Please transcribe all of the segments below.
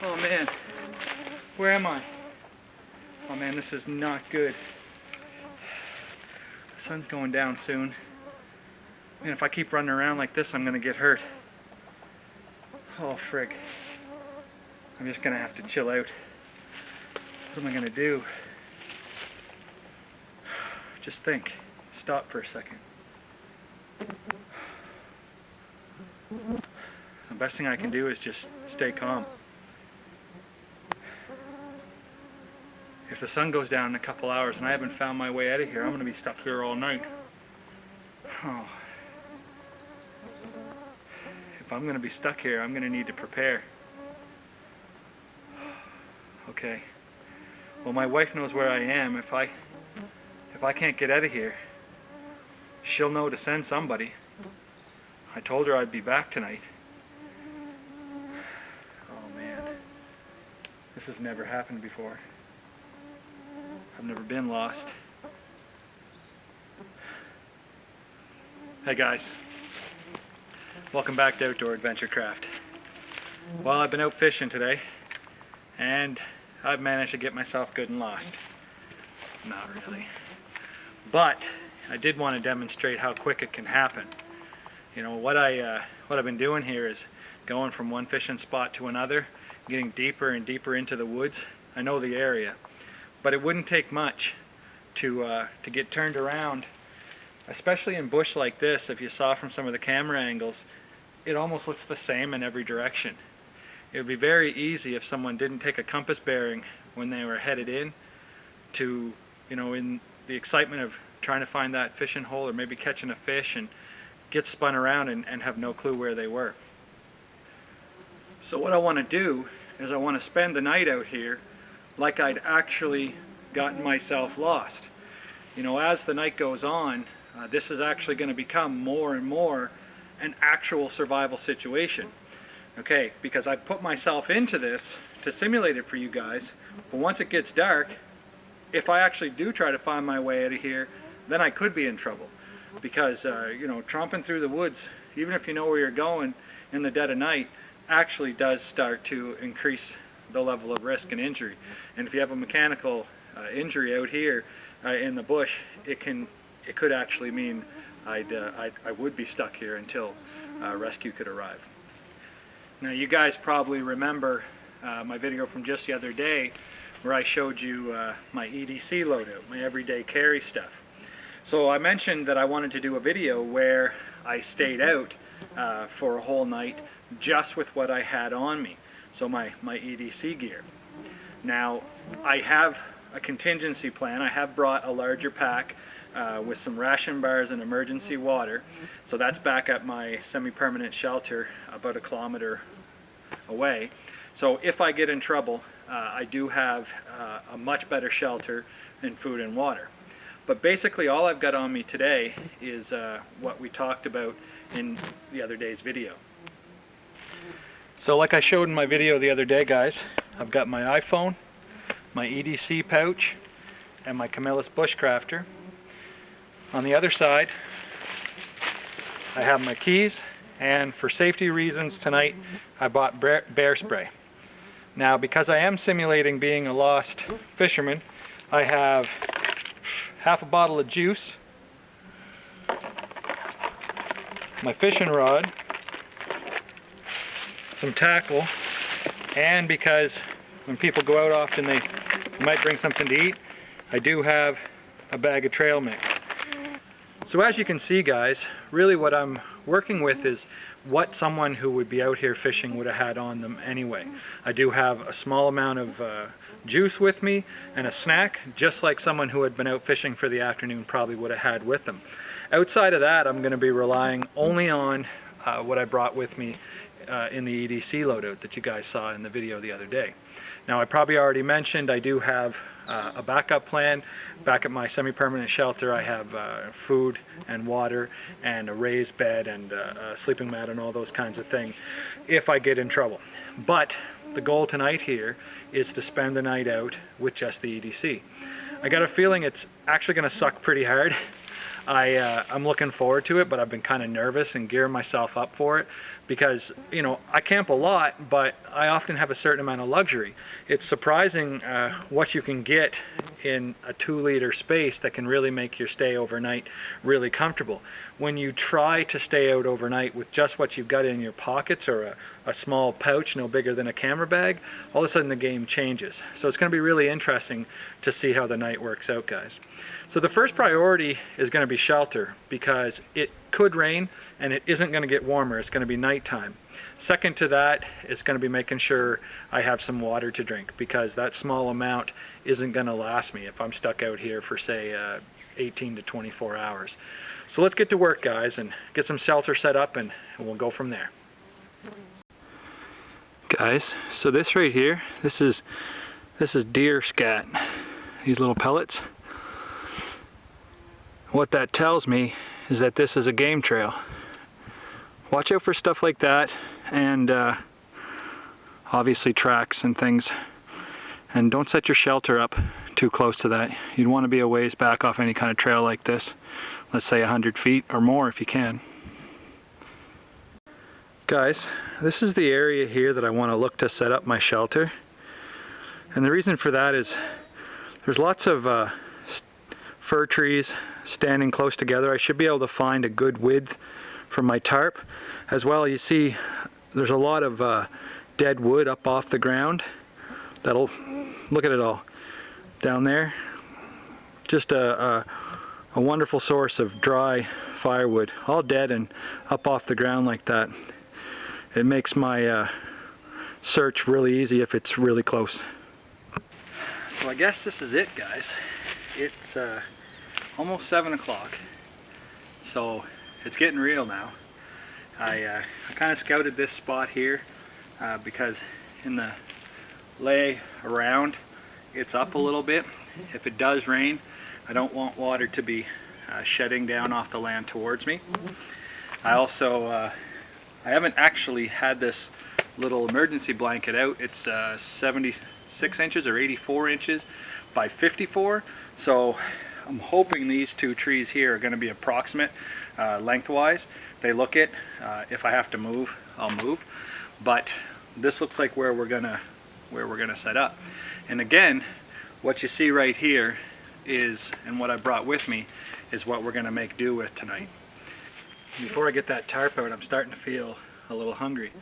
Oh man, where am I? Oh man, this is not good. The sun's going down soon. And if I keep running around like this, I'm gonna get hurt. Oh frig. I'm just gonna have to chill out. What am I gonna do? Just think. Stop for a second. The best thing I can do is just stay calm. If the sun goes down in a couple hours and I haven't found my way out of here, I'm gonna be stuck here all night. Oh. If I'm gonna be stuck here, I'm gonna need to prepare. Okay. Well, my wife knows where I am. If I can't get out of here, she'll know to send somebody. I told her I'd be back tonight. Oh man. This has never happened before. I've never been lost. Hey guys. Welcome back to Outdoor Adventurecraft. Well, I've been out fishing today, and I've managed to get myself good and lost. Not really. But I did want to demonstrate how quick it can happen. You know, what I've been doing here is going from one fishing spot to another, getting deeper and deeper into the woods. I know the area, but it wouldn't take much to get turned around, especially in bush like this. If you saw from some of the camera angles, it almost looks the same in every direction. It would be very easy if someone didn't take a compass bearing when they were headed in to, you know, in the excitement of trying to find that fishing hole or maybe catching a fish, and get spun around and have no clue where they were. So what I want to do is I want to spend the night out here like I'd actually gotten myself lost. You know, as the night goes on, this is actually going to become more and more an actual survival situation. Okay, because I put myself into this to simulate it for you guys, but once it gets dark, if I actually do try to find my way out of here, then I could be in trouble. Because, you know, tromping through the woods, even if you know where you're going in the dead of night, actually does start to increase the level of risk and injury. And if you have a mechanical injury out here in the bush, it could actually mean I would be stuck here until rescue could arrive. Now, you guys probably remember my video from just the other day where I showed you my EDC loadout, my everyday carry stuff. So I mentioned that I wanted to do a video where I stayed out for a whole night just with what I had on me, so my EDC gear. Now, I have a contingency plan. I have brought a larger pack with some ration bars and emergency water. So that's back at my semi-permanent shelter about 1 kilometer away. So if I get in trouble, I do have a much better shelter and food and water. But basically all I've got on me today is what we talked about in the other day's video. So like I showed in my video the other day, guys, I've got my iPhone, my EDC pouch, and my Camillus Bushcrafter. On the other side, I have my keys, and for safety reasons tonight, I bought bear spray. Now, because I am simulating being a lost fisherman, I have half a bottle of juice, my fishing rod, some tackle, and because when people go out often they might bring something to eat, I do have a bag of trail mix. So as you can see, guys, really what I'm working with is what someone who would be out here fishing would have had on them anyway. I do have a small amount of juice with me and a snack, just like someone who had been out fishing for the afternoon probably would have had with them. Outside of that, I'm going to be relying only on what I brought with me in the EDC loadout that you guys saw in the video the other day. Now, I probably already mentioned I do have a backup plan. Back at my semi-permanent shelter, I have food and water and a raised bed and a sleeping mat and all those kinds of things if I get in trouble. But the goal tonight here is to spend the night out with just the EDC. I got a feeling it's actually going to suck pretty hard. I'm looking forward to it, but I've been kind of nervous and gearing myself up for it. because, you know, I camp a lot, but I often have a certain amount of luxury. It's surprising what you can get in a 2-liter space that can really make your stay overnight really comfortable. When you try to stay out overnight with just what you've got in your pockets, or a small pouch no bigger than a camera bag, all of a sudden the game changes. So it's going to be really interesting to see how the night works out, guys. So the first priority is going to be shelter, because it could rain and it isn't going to get warmer. It's going to be nighttime. Second to that is going to be making sure I have some water to drink, because that small amount isn't going to last me if I'm stuck out here for, say, 18 to 24 hours. So let's get to work, guys, and get some shelter set up, and we'll go from there. Guys, so this right here, this is deer scat, these little pellets. What that tells me is that this is a game trail. Watch out for stuff like that, and obviously tracks and things. And don't set your shelter up too close to that. You'd want to be a ways back off any kind of trail like this. Let's say 100 feet or more if you can. Guys, this is the area here that I want to look to set up my shelter. And the reason for that is there's lots of fir trees standing close together. I should be able to find a good width from my tarp. As well, you see there's a lot of dead wood up off the ground. That'll, look at it all down there. Just a wonderful source of dry firewood, all dead and up off the ground like that. It makes my search really easy if it's really close. So I guess this is it, guys. It's almost 7 o'clock, so it's getting real now. I kind of scouted this spot here because in the lay around it's up a little bit. If it does rain, I don't want water to be shedding down off the land towards me. I also I haven't actually had this little emergency blanket out. It's 76 inches or 84 inches by 54, so I'm hoping these two trees here are going to be approximate lengthwise. They look it. If I have to move, I'll move. But this looks like where we're gonna set up. And again, what you see right here is, and what I brought with me, is what we're gonna make do with tonight. Before I get that tarp out, I'm starting to feel a little hungry.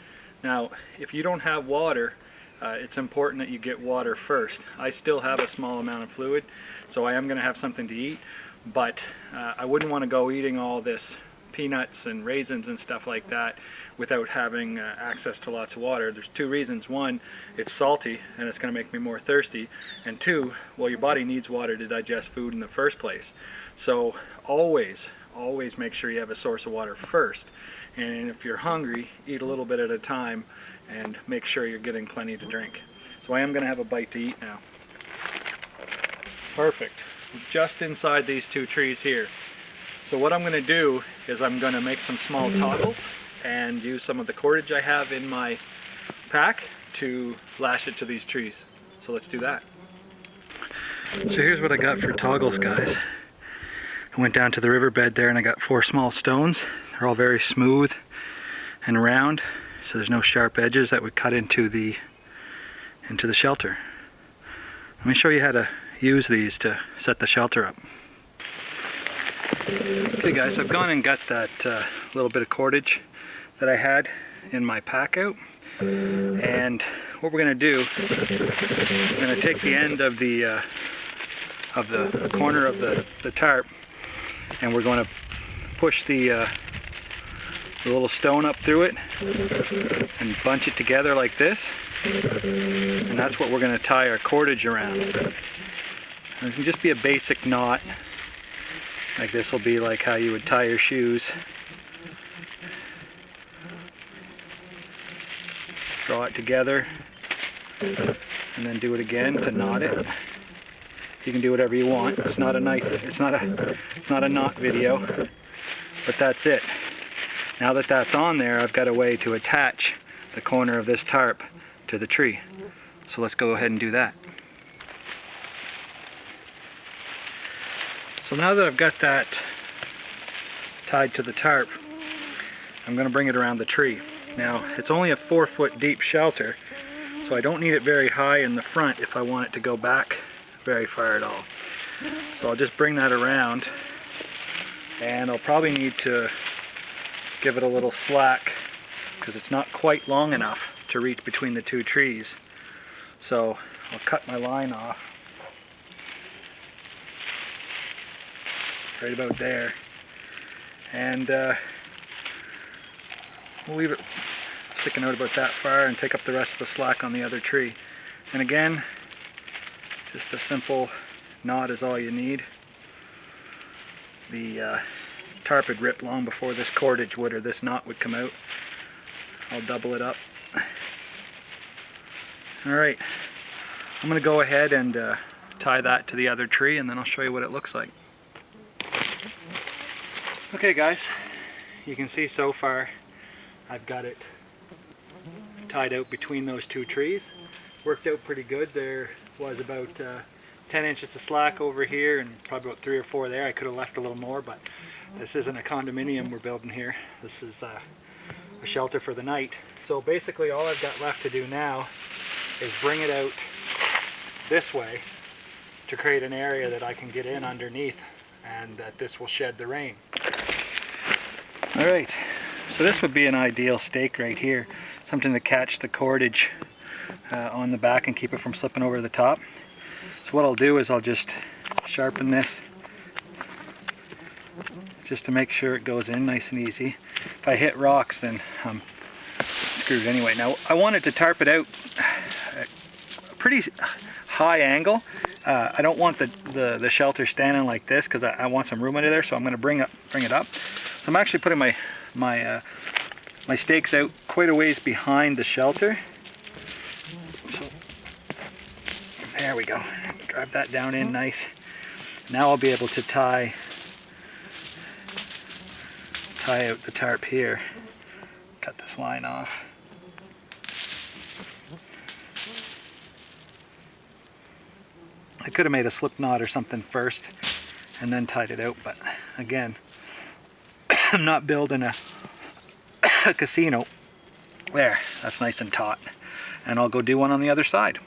Now, if you don't have water, it's important that you get water first. I still have a small amount of fluid, so I am going to have something to eat, but I wouldn't want to go eating all this peanuts and raisins and stuff like that without having access to lots of water. There's two reasons. One, it's salty and it's going to make me more thirsty, and two, well, your body needs water to digest food in the first place. So always make sure you have a source of water first, and if you're hungry, eat a little bit at a time and make sure you're getting plenty to drink. So I am going to have a bite to eat now. Perfect. Just inside these two trees here. So what I'm going to do is I'm going to make some small toggles and use some of the cordage I have in my pack to lash it to these trees. So let's do that. So here's what I got for toggles, guys. I went down to the riverbed there and I got 4 small stones. They're all very smooth and round, so there's no sharp edges that would cut into the shelter. Let me show you how to use these to set the shelter up. Okay guys, I've gone and got that little bit of cordage that I had in my pack out, and what we're going to do, we're going to take the end of the corner of the tarp, and we're going to push the little stone up through it and bunch it together like this, and that's what we're going to tie our cordage around. And it can just be a basic knot, like this will be like how you would tie your shoes. Draw it together and then do it again to knot it. You can do whatever you want. It's not a knife. It's not a knot video, but that's it. Now that that's on there, I've got a way to attach the corner of this tarp to the tree. So let's go ahead and do that. So now that I've got that tied to the tarp, I'm going to bring it around the tree. Now, it's only a 4-foot deep shelter, so I don't need it very high in the front if I want it to go back very far at all. So I'll just bring that around, and I'll probably need to give it a little slack because it's not quite long enough to reach between the two trees. So I'll cut my line off right about there, and we'll leave it sticking out about that far and take up the rest of the slack on the other tree. And again, just a simple knot is all you need. The tarp had ripped long before this cordage would, or this knot would come out. I'll double it up. Alright, I'm going to go ahead and tie that to the other tree, and then I'll show you what it looks like. Okay guys, you can see so far I've got it tied out between those two trees. Worked out pretty good. There was about 10 inches of slack over here and probably about 3 or 4 there. I could have left a little more, but this isn't a condominium we're building here. This is a shelter for the night. So basically all I've got left to do now is bring it out this way to create an area that I can get in underneath, and that this will shed the rain. Alright, so this would be an ideal stake right here. Something to catch the cordage on the back and keep it from slipping over the top. So what I'll do is I'll just sharpen this just to make sure it goes in nice and easy. If I hit rocks, then I'm screwed anyway. Now I wanted to tarp it out at a pretty high angle. I don't want the shelter standing like this because I want some room under there, so I'm going to bring it up. So I'm actually putting my stakes out quite a ways behind the shelter. So there we go. Drive that down in nice. Now I'll be able to tie out the tarp here. Cut this line off. I could have made a slip knot or something first and then tied it out, but again, I'm not building a casino. There, that's nice and taut. And I'll go do one on the other side.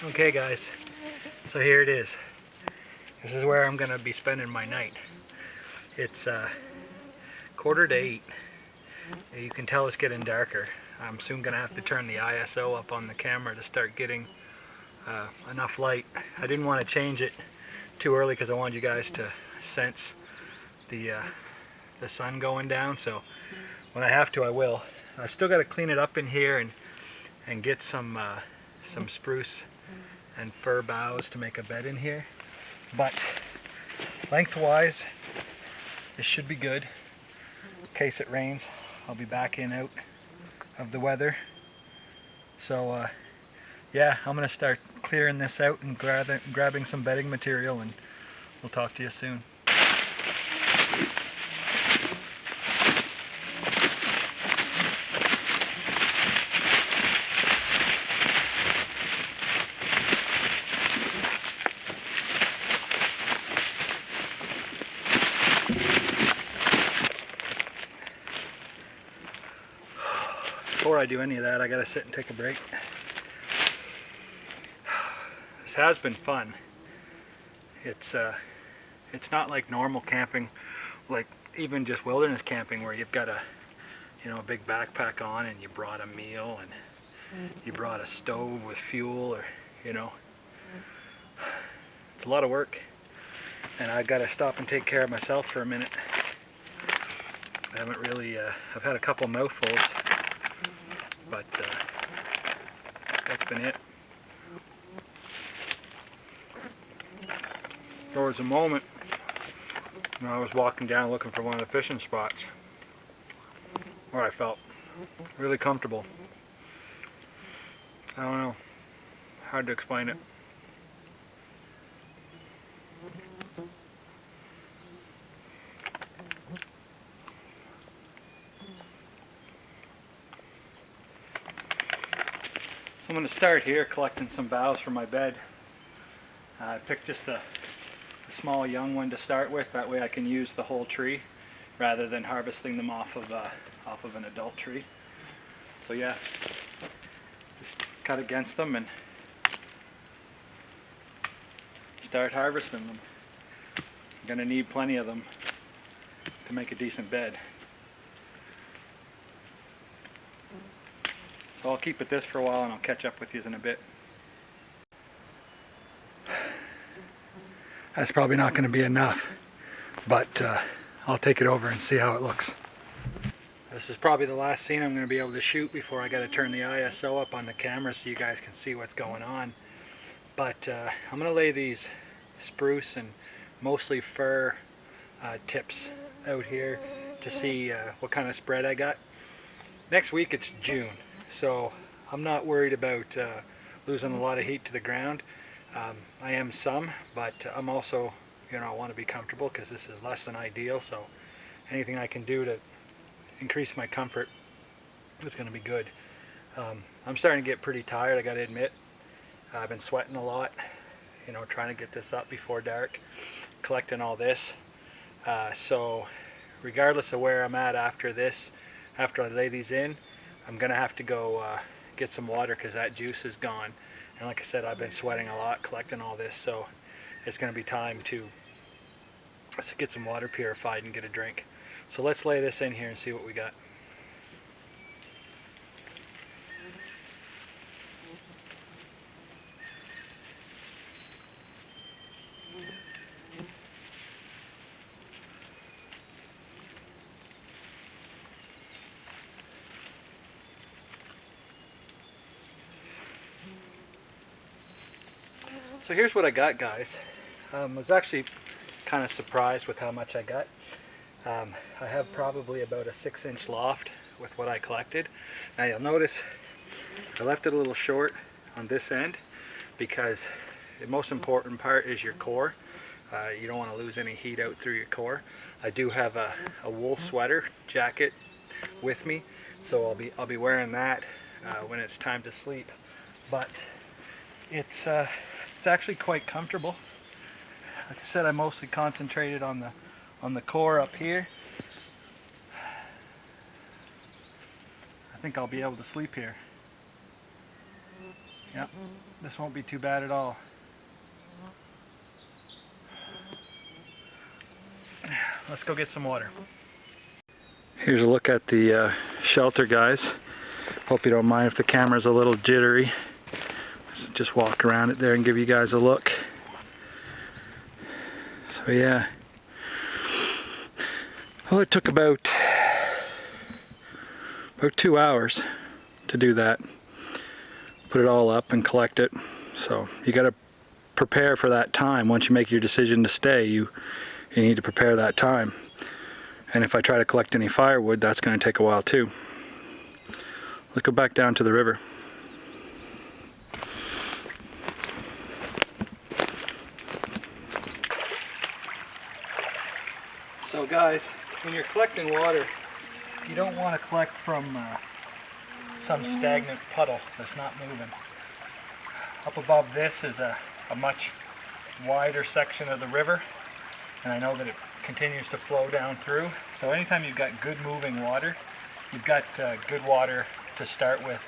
Okay guys, so here it is. This is where I'm going to be spending my night. It's 7:45. You can tell it's getting darker. I'm soon going to have to turn the ISO up on the camera to start getting enough light. I didn't want to change it too early because I wanted you guys to sense the sun going down, so when I have to I will. I've still got to clean it up in here and get some spruce and fir boughs to make a bed in here, but lengthwise this should be good. In case it rains, I'll be back in out of the weather. So yeah, I'm going to start clearing this out and grabbing some bedding material, and we'll talk to you soon. Before I do any of that, I gotta sit and take a break. This has been fun. It's not like normal camping, like even just wilderness camping where you've got a big backpack on and you brought a meal and you brought a stove with fuel, or it's a lot of work, and I gotta stop and take care of myself for a minute. I haven't really I've had a couple mouthfuls, but that's been it. There was a moment when I was walking down looking for one of the fishing spots where I felt really comfortable. I don't know, hard to explain it. I'm going to start here collecting some boughs for my bed. I picked just a small young one to start with, that way I can use the whole tree rather than harvesting them off of an adult tree. So yeah, just cut against them and start harvesting them. I'm gonna need plenty of them to make a decent bed. So I'll keep at this for a while and I'll catch up with you in a bit. That's probably not going to be enough, but I'll take it over and see how it looks. This is probably the last scene I'm going to be able to shoot before I got to turn the ISO up on the camera so you guys can see what's going on. But I'm going to lay these spruce and mostly fir tips out here to see what kind of spread I got. Next week it's June, so I'm not worried about losing a lot of heat to the ground. I am some, but I'm also, I want to be comfortable because this is less than ideal, so anything I can do to increase my comfort is going to be good. I'm starting to get pretty tired, I got to admit. I've been sweating a lot, trying to get this up before dark, collecting all this. So regardless of where I'm at after this, after I lay these in, I'm going to have to go get some water because that juice is gone. And like I said, I've been sweating a lot collecting all this, so it's going to be time to get some water purified and get a drink. So let's lay this in here and see what we got. So here's what I got, guys. I was actually kind of surprised with how much I got. I have probably about a 6-inch loft with what I collected. Now you'll notice I left it a little short on this end because the most important part is your core. You don't want to lose any heat out through your core. I do have a wool sweater jacket with me, so I'll be wearing that when it's time to sleep. But it's actually quite comfortable. Like I said, I mostly concentrated on the core up here. I think I'll be able to sleep here. Yep, this won't be too bad at all. Let's go get some water. Here's a look at the shelter, guys. Hope you don't mind if the camera's a little jittery. Let's just walk around it there and give you guys a look. So yeah, well, it took about 2 hours to do that. Put it all up and collect it. So you got to prepare for that time. Once you make your decision to stay, you need to prepare that time. And if I try to collect any firewood, that's going to take a while too. Let's go back down to the river. So guys, when you're collecting water, you don't want to collect from some stagnant puddle that's not moving. Up above this is a much wider section of the river, and I know that it continues to flow down through. So anytime you've got good moving water, you've got good water to start with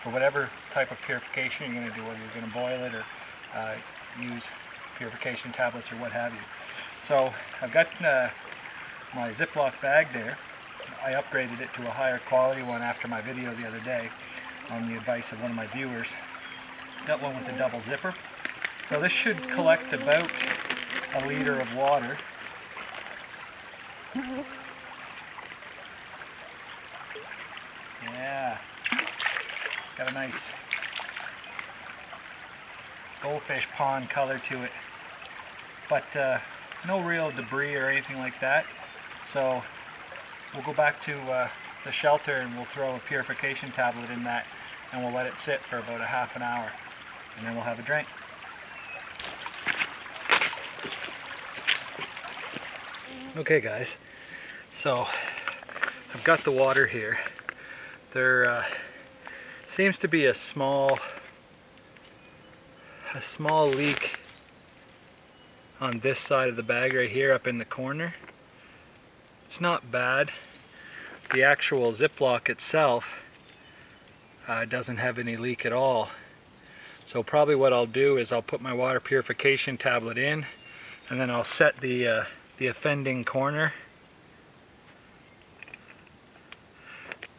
for whatever type of purification you're going to do, whether you're going to boil it or use purification tablets or what have you. So I've got my Ziploc bag there. I upgraded it to a higher quality one after my video the other day on the advice of one of my viewers. Got one with a double zipper. So this should collect about 1 liter of water. Yeah, got a nice goldfish pond color to it, but no real debris or anything like that. So we'll go back to the shelter and we'll throw a purification tablet in that, and we'll let it sit for about a half an hour, and then we'll have a drink. Okay guys, so I've got the water here. There seems to be a small leak on this side of the bag right here up in the corner. It's not bad. The actual Ziploc itself It doesn't have any leak at all. So probably what I'll do is I'll put my water purification tablet in, and then I'll set the offending corner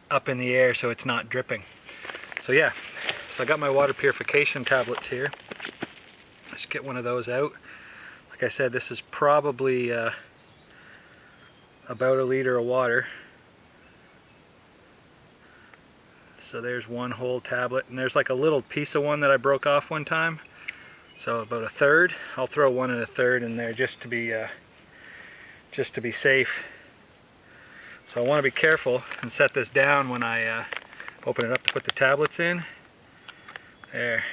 up in the air so it's not dripping. So yeah, so I got my water purification tablets here. Let's get one of those out. Like I said, this is probably about a liter of water. So there's one whole tablet, and there's like a little piece of one that I broke off one time. So about a third. I'll throw 1 1/3 in there just to be safe. So I want to be careful and set this down when I open it up to put the tablets in. There.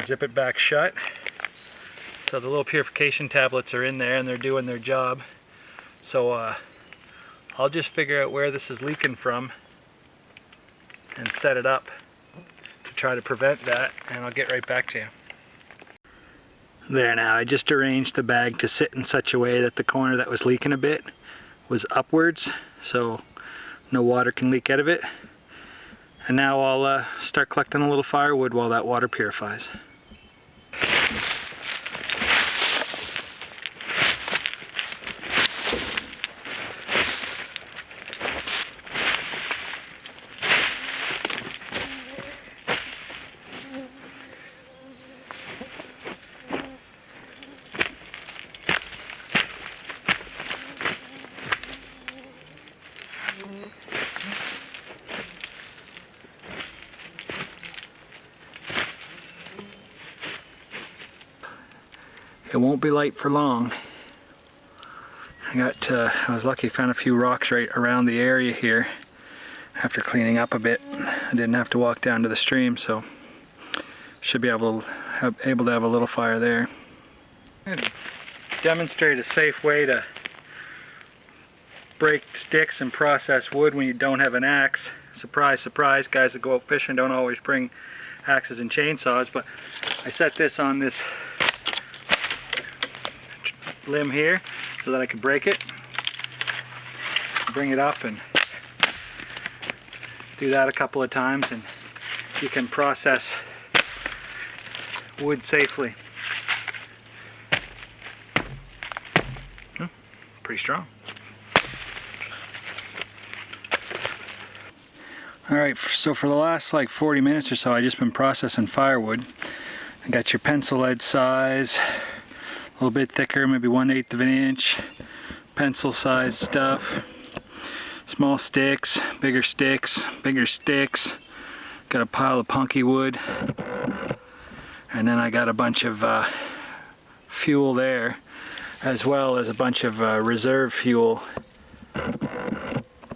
Zip it back shut. So the little purification tablets are in there and they're doing their job. So I'll just figure out where this is leaking from and set it up to try to prevent that, and I'll get right back to you. There, now I just arranged the bag to sit in such a way that the corner that was leaking a bit was upwards, so no water can leak out of it. And now I'll start collecting a little firewood while that water purifies. It won't be light for long. I was lucky, found a few rocks right around the area here. After cleaning up a bit, I didn't have to walk down to the stream, so should be able to have a little fire there. Demonstrate a safe way to break sticks and process wood when you don't have an axe. Surprise, surprise, guys that go out fishing don't always bring axes and chainsaws, but I set this on this limb here so that I can break it, bring it up and do that a couple of times, and you can process wood safely. Pretty strong. Alright, so for the last like 40 minutes or so I've just been processing firewood. I got your pencil lead size, a little bit thicker, maybe 1/8 of an inch, pencil size stuff, small sticks, bigger sticks, got a pile of punky wood, and then I got a bunch of fuel there, as well as a bunch of reserve fuel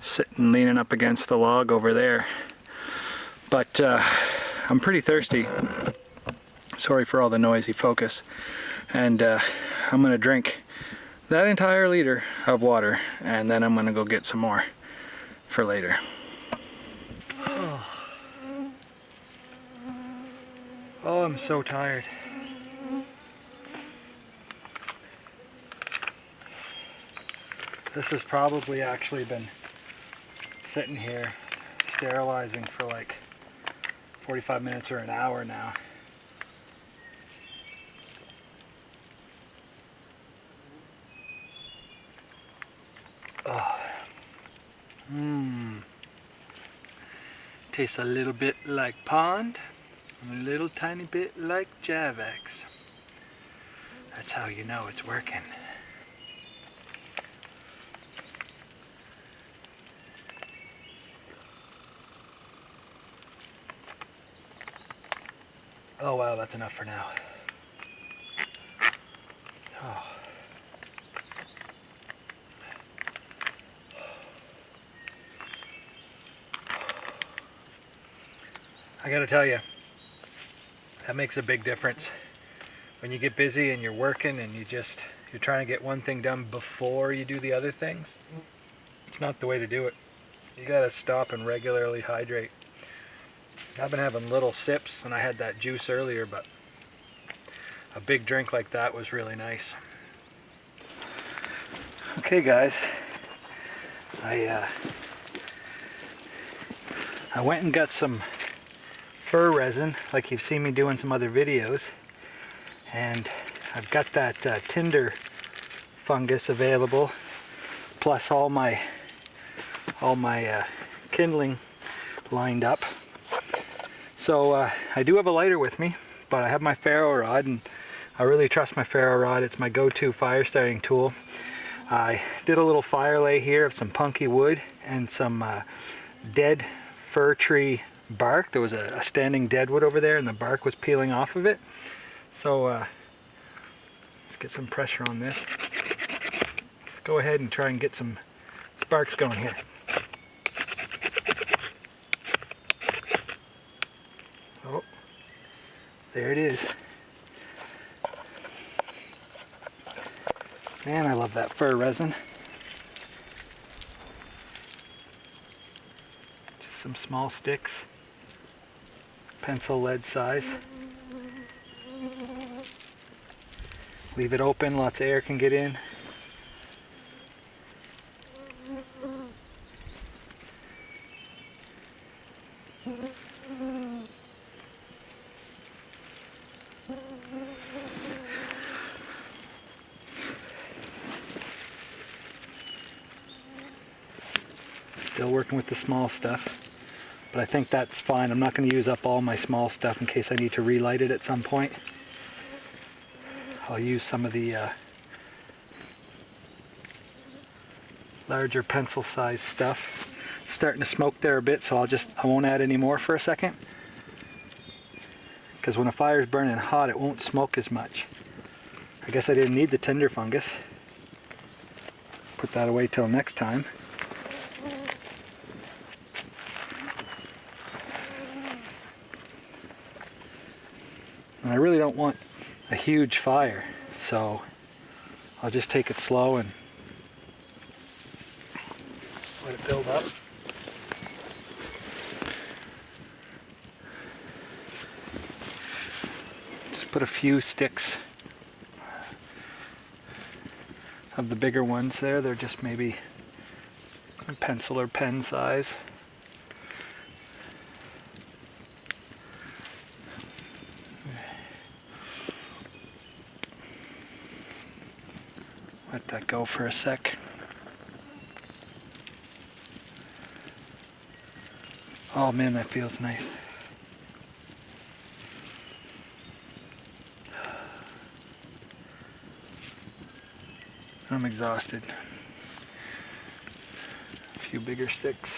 sitting leaning up against the log over there. But I'm pretty thirsty. Sorry for all the noisy focus. And I'm going to drink that entire liter of water, and then I'm going to go get some more for later. Oh, I'm so tired. This has probably actually been sitting here sterilizing for like 45 minutes or an hour now. Oh. Tastes a little bit like pond, and a little tiny bit like Javex. That's how you know it's working. Oh wow, that's enough for now. Oh. I gotta tell you, that makes a big difference. When you get busy and you're working and you're trying to get one thing done before you do the other things, it's not the way to do it. You gotta stop and regularly hydrate. I've been having little sips, and I had that juice earlier, but a big drink like that was really nice. Okay guys, I went and got some fur resin like you've seen me do in some other videos, and I've got that tinder fungus available, plus all my kindling lined up. So I do have a lighter with me, but I have my ferro rod, and I really trust my ferro rod. It's my go-to fire starting tool. I did a little fire lay here of some punky wood and some dead fir tree bark. There was a standing deadwood over there and the bark was peeling off of it. So let's get some pressure on this. Let's go ahead and try and get some sparks going here. Oh, there it is. Man, I love that fir resin. Just some small sticks, pencil lead size. Leave it open, lots of air can get in. Still working with the small stuff, but I think that's fine. I'm not going to use up all my small stuff in case I need to relight it at some point. I'll use some of the larger pencil sized stuff. It's starting to smoke there a bit, so I won't add any more for a second, because when a fire's burning hot it won't smoke as much. I guess I didn't need the tinder fungus. Put that away till next time. And I really don't want a huge fire, so I'll just take it slow and let it build up. Just put a few sticks of the bigger ones there. They're just maybe a pencil or pen size. Let that go for a sec. Oh man, that feels nice. I'm exhausted. A few bigger sticks.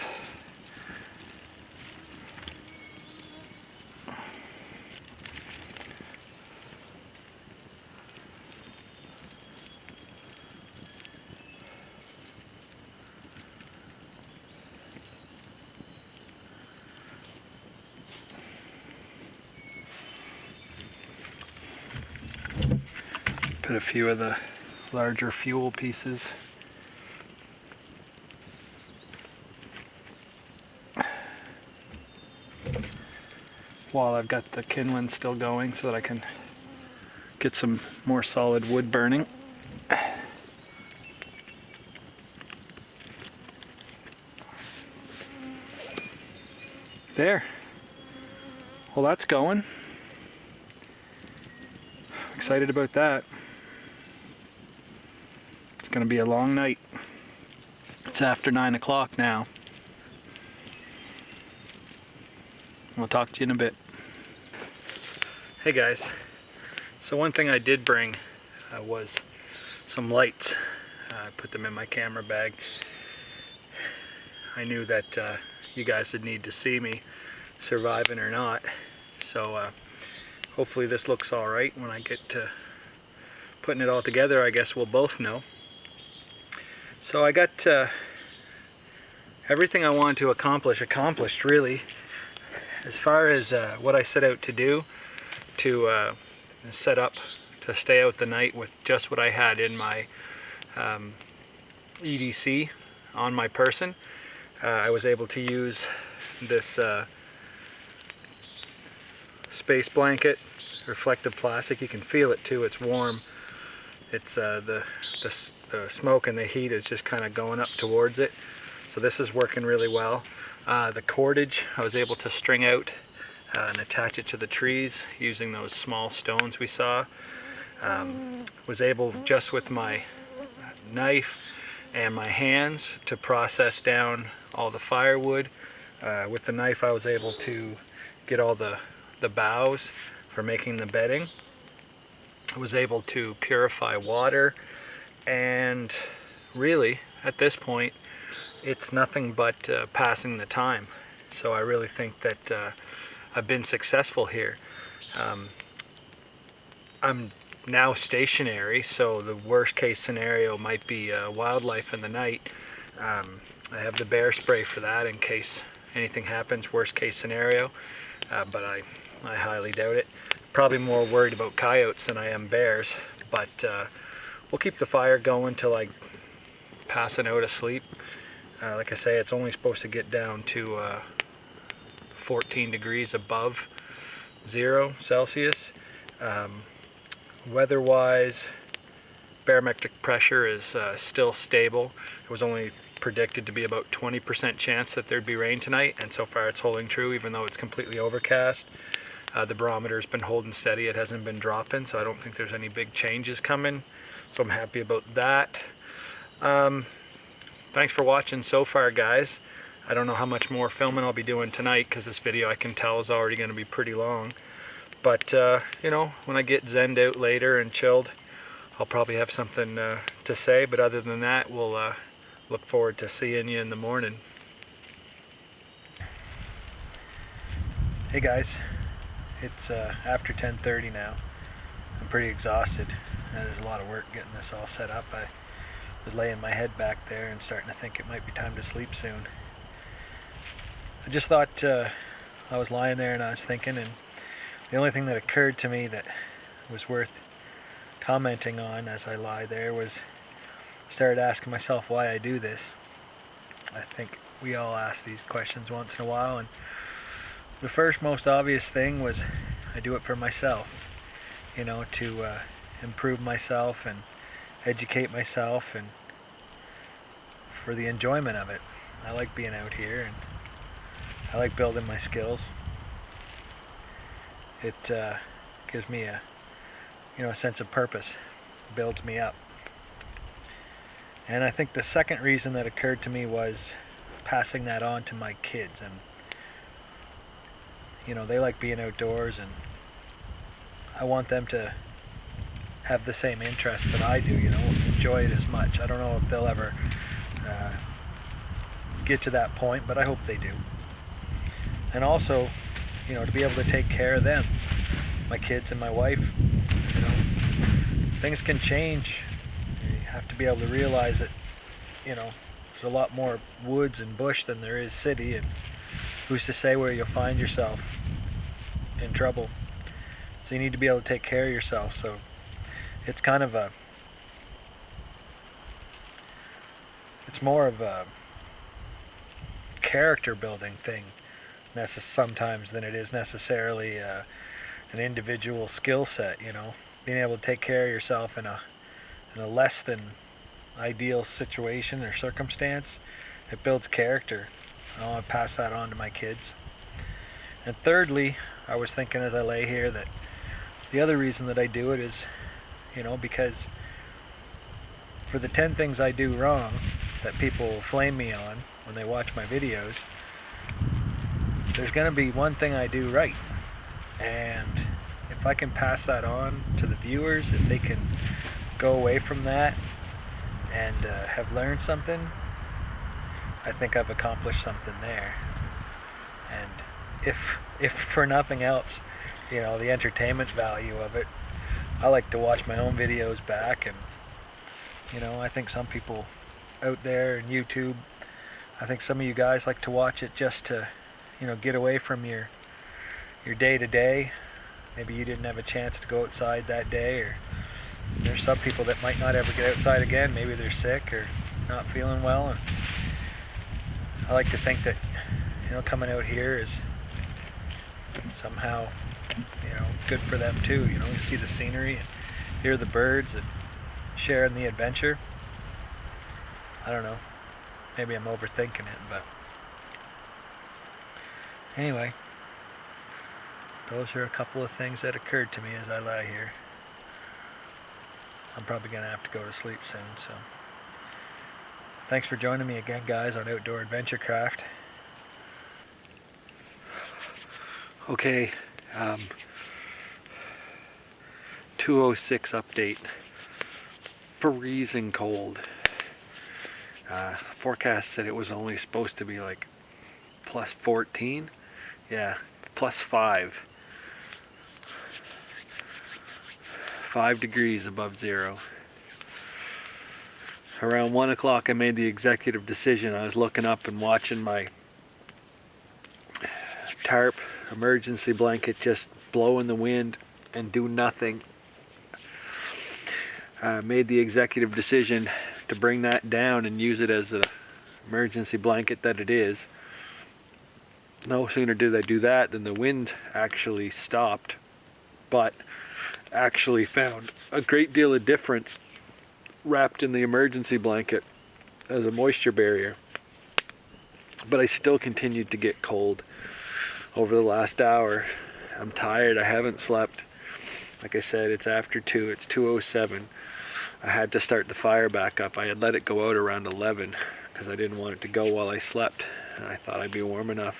Put a few of the larger fuel pieces. While I've got the kindling still going so that I can get some more solid wood burning. There. Well, that's going. Excited about that. It's going to be a long night. It's after 9 o'clock now. We'll talk to you in a bit. Hey guys, so one thing I did bring was some lights. I put them in my camera bag. I knew that you guys would need to see me surviving or not, so hopefully this looks alright. When I get to putting it all together, I guess we'll both know. So I got everything I wanted to accomplish accomplished, really. As far as what I set out to do, to set up to stay out the night with just what I had in my EDC on my person. I was able to use this space blanket, reflective plastic. You can feel it too, it's warm. It's the smoke and the heat is just kind of going up towards it. So this is working really well. The cordage, I was able to string out and attach it to the trees using those small stones we saw. Was able, just with my knife and my hands, to process down all the firewood. With the knife I was able to get all the boughs for making the bedding. I was able to purify water, and really at this point it's nothing but passing the time. So I really think that I've been successful here. I'm now stationary, so the worst case scenario might be wildlife in the night. I have the bear spray for that in case anything happens, worst case scenario, but I highly doubt it. Probably more worried about coyotes than I am bears, but we'll keep the fire going till I pass out of sleep. Like I say, it's only supposed to get down to 14 degrees above 0 Celsius. Weather-wise, barometric pressure is still stable. It was only predicted to be about 20% chance that there'd be rain tonight, and so far it's holding true, even though it's completely overcast. The barometer's been holding steady. It hasn't been dropping, so I don't think there's any big changes coming, so I'm happy about that. Thanks for watching so far, guys. I don't know how much more filming I'll be doing tonight, because this video I can tell is already going to be pretty long. But, you know, when I get zenned out later and chilled, I'll probably have something to say. But other than that, we'll look forward to seeing you in the morning. Hey guys, it's after 10:30 now. I'm pretty exhausted. There's a lot of work getting this all set up. I was laying my head back there and starting to think it might be time to sleep soon. I just thought, I was lying there and I was thinking, and the only thing that occurred to me that was worth commenting on as I lie there was, I started asking myself why I do this. I think we all ask these questions once in a while, and the first most obvious thing was I do it for myself, you know, to improve myself and educate myself, and for the enjoyment of it. I like being out here, and I like building my skills. It gives me a sense of purpose, builds me up. And I think the second reason that occurred to me was passing that on to my kids. And you know, they like being outdoors, and I want them to have the same interest that I do, you know, enjoy it as much. I don't know if they'll ever get to that point, but I hope they do. And also, you know, to be able to take care of them, my kids and my wife. You know, things can change. You have to be able to realize that, you know, there's a lot more woods and bush than there is city, and who's to say where you'll find yourself in trouble. So you need to be able to take care of yourself. So it's kind of it's more of a character building thing sometimes than it is necessarily an individual skill set. You know, being able to take care of yourself in a less than ideal situation or circumstance, it builds character. I want to pass that on to my kids. And thirdly, I was thinking as I lay here that the other reason that I do it is, you know, because for the 10 things I do wrong that people flame me on when they watch my videos, there's going to be one thing I do right. And if I can pass that on to the viewers, if they can go away from that and have learned something, I think I've accomplished something there. And if for nothing else, you know, the entertainment value of it, I like to watch my own videos back, and you know, I think some people out there in YouTube, I think some of you guys like to watch it just to, you know, get away from your day-to-day. Maybe you didn't have a chance to go outside that day, or there's some people that might not ever get outside again. Maybe they're sick or not feeling well, and I like to think that, you know, coming out here is somehow, you know, good for them too. You know, you see the scenery and hear the birds and sharing the adventure. I don't know, maybe I'm overthinking it, but anyway, those are a couple of things that occurred to me as I lie here. I'm probably going to have to go to sleep soon, so thanks for joining me again, guys, on Outdoor Adventurecraft. Okay, 2:06 update. Freezing cold. Forecast said it was only supposed to be like plus 14. Yeah, plus 5. 5 degrees above zero. Around 1 o'clock I made the executive decision. I was looking up and watching my tarp emergency blanket just blow in the wind and do nothing. I made the executive decision to bring that down and use it as an emergency blanket that it is. No sooner did I do that than the wind actually stopped, but actually found a great deal of difference wrapped in the emergency blanket as a moisture barrier. But I still continued to get cold over the last hour. I'm tired. I haven't slept. Like I said, it's after 2. It's 2:07. I had to start the fire back up. I had let it go out around 11 because I didn't want it to go while I slept. And I thought I'd be warm enough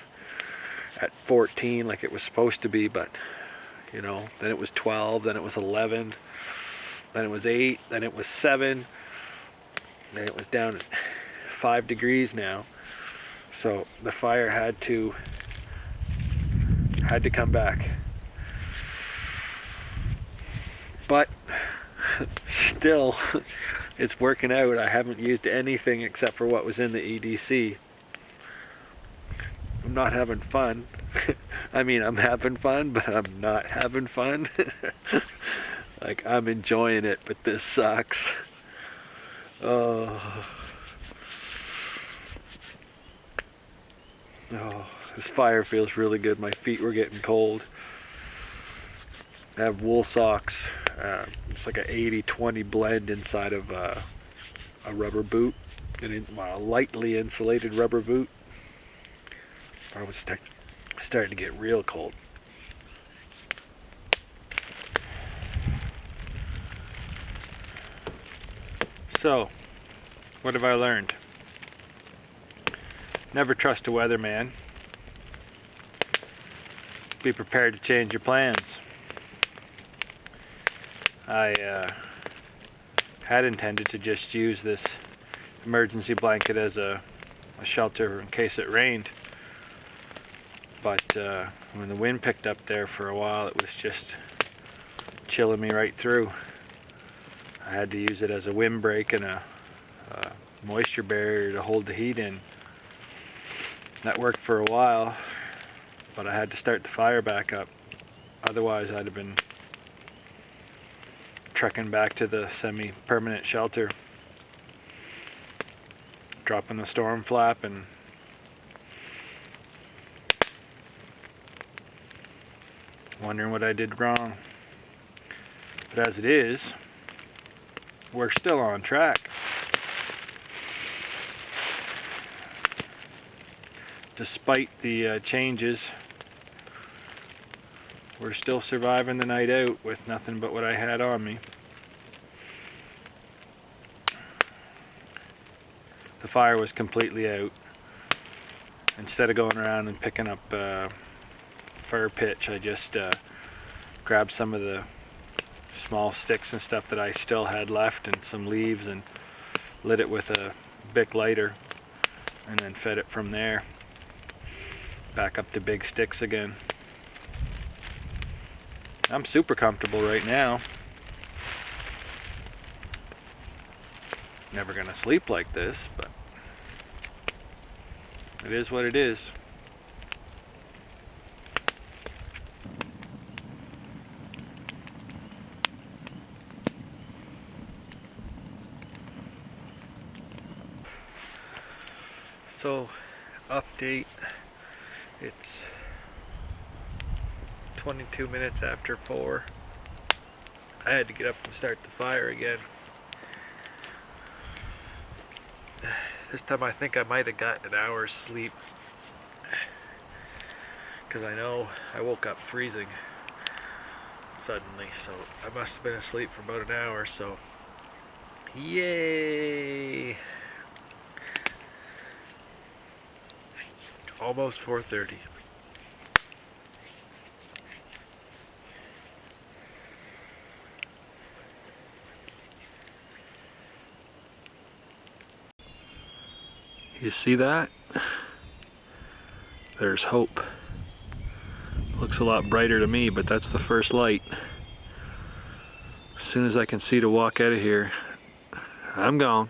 at 14 like it was supposed to be, but you know, then it was 12, then it was 11, then it was 8, then it was 7, then it was down at 5 degrees now. So the fire had to come back. But still, it's working out. I haven't used anything except for what was in the EDC. I'm not having fun. I mean, I'm having fun, but I'm not having fun. Like, I'm enjoying it, but this sucks. Oh, this fire feels really good. My feet were getting cold. I have wool socks. It's like an 80-20 blend inside of a rubber boot, a lightly insulated rubber boot. I was starting to get real cold. So, what have I learned? Never trust a weatherman. Be prepared to change your plans. I had intended to just use this emergency blanket as a shelter in case it rained. But when the wind picked up there for a while, it was just chilling me right through. I had to use it as a windbreak and a moisture barrier to hold the heat in. That worked for a while, but I had to start the fire back up. Otherwise, I'd have been trekking back to the semi-permanent shelter, dropping the storm flap and wondering what I did wrong. But as it is, we're still on track. Despite the changes, we're still surviving the night out with nothing but what I had on me. The fire was completely out. Instead of going around and picking up fir pitch, I just grabbed some of the small sticks and stuff that I still had left and some leaves and lit it with a Bic lighter and then fed it from there back up to big sticks again. I'm super comfortable right now. Never gonna sleep like this, but it is what it is. So, update, it's 22 minutes after 4. I had to get up and start the fire again. This time I think I might have gotten an hour's sleep. because I know I woke up freezing suddenly, so I must have been asleep for about an hour. So yay! Almost 4:30. You see that? There's hope. Looks a lot brighter to me, but that's the first light. As soon as I can see to walk out of here, I'm gone.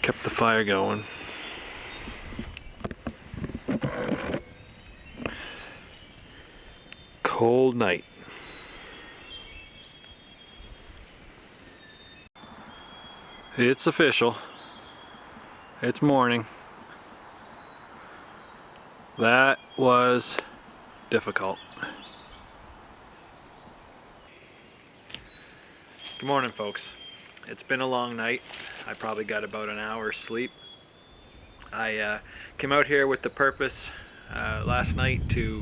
Kept the fire going. Cold night. It's official. It's morning. That was difficult. Good morning, folks. It's been a long night. I probably got about an hour's sleep. I came out here with the purpose last night to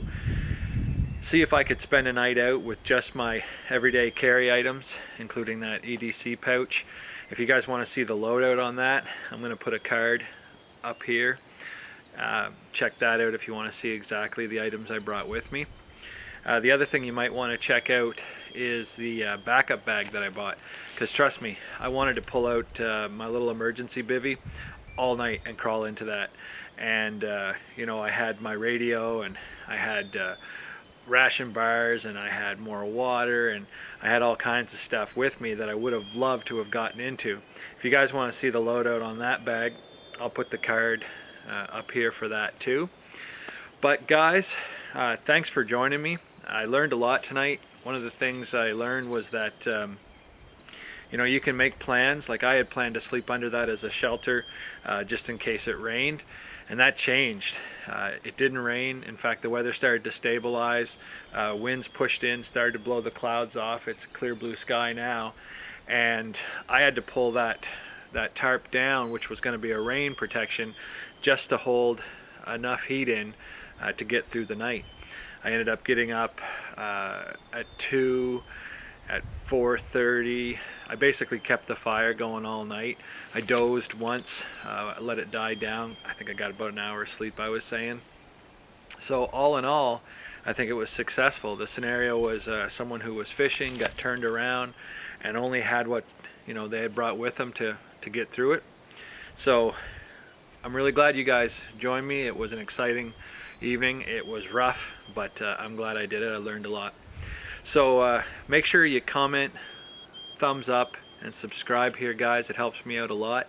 see if I could spend a night out with just my everyday carry items, including that EDC pouch. If you guys want to see the loadout on that, I'm going to put a card up here. Check that out if you want to see exactly the items I brought with me. The other thing you might want to check out is the backup bag that I bought, because trust me, I wanted to pull out my little emergency bivvy all night and crawl into that. And you know, I had my radio, and I had ration bars, and I had more water, and I had all kinds of stuff with me that I would have loved to have gotten into. If you guys want to see the loadout on that bag, I'll put the card up here for that too. But guys, thanks for joining me. I learned a lot tonight. One of the things I learned was that you know, you can make plans. Like I had planned to sleep under that as a shelter just in case it rained, and that changed. It didn't rain. In fact, the weather started to stabilize. Winds pushed in, started to blow the clouds off. It's clear blue sky now, and I had to pull that tarp down, which was going to be a rain protection, just to hold enough heat in to get through the night. I ended up getting up at 2, at 4:30. I basically kept the fire going all night. I dozed once, let it die down. I think I got about an hour's sleep, I was saying. So all in all, I think it was successful. The scenario was someone who was fishing, got turned around, and only had what, you know, they had brought with them to get through it. So I'm really glad you guys joined me. It was an exciting evening. It was rough, but I'm glad I did it. I learned a lot. So make sure you comment, thumbs up, and subscribe here, guys. It helps me out a lot.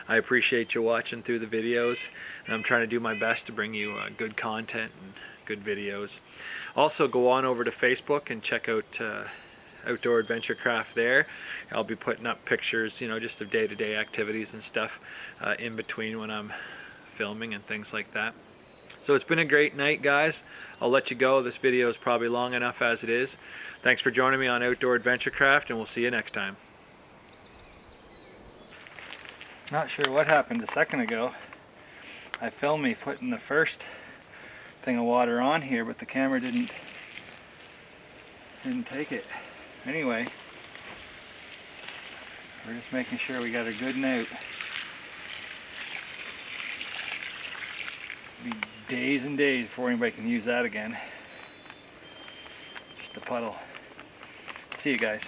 I appreciate you watching through the videos, and I'm trying to do my best to bring you good content and good videos. Also, go on over to Facebook and check out Outdoor Adventurecraft there. I'll be putting up pictures, you know, just of day-to-day activities and stuff in between when I'm filming and things like that. So it's been a great night, guys. I'll let you go. This video is probably long enough as it is. Thanks for joining me on Outdoor Adventurecraft, and we'll see you next time. Not sure what happened a second ago. I filmed me putting the first thing of water on here, but the camera didn't take it. Anyway, we're just making sure we got a good note. It'll be days and days before anybody can use that again. Just a puddle. See you guys.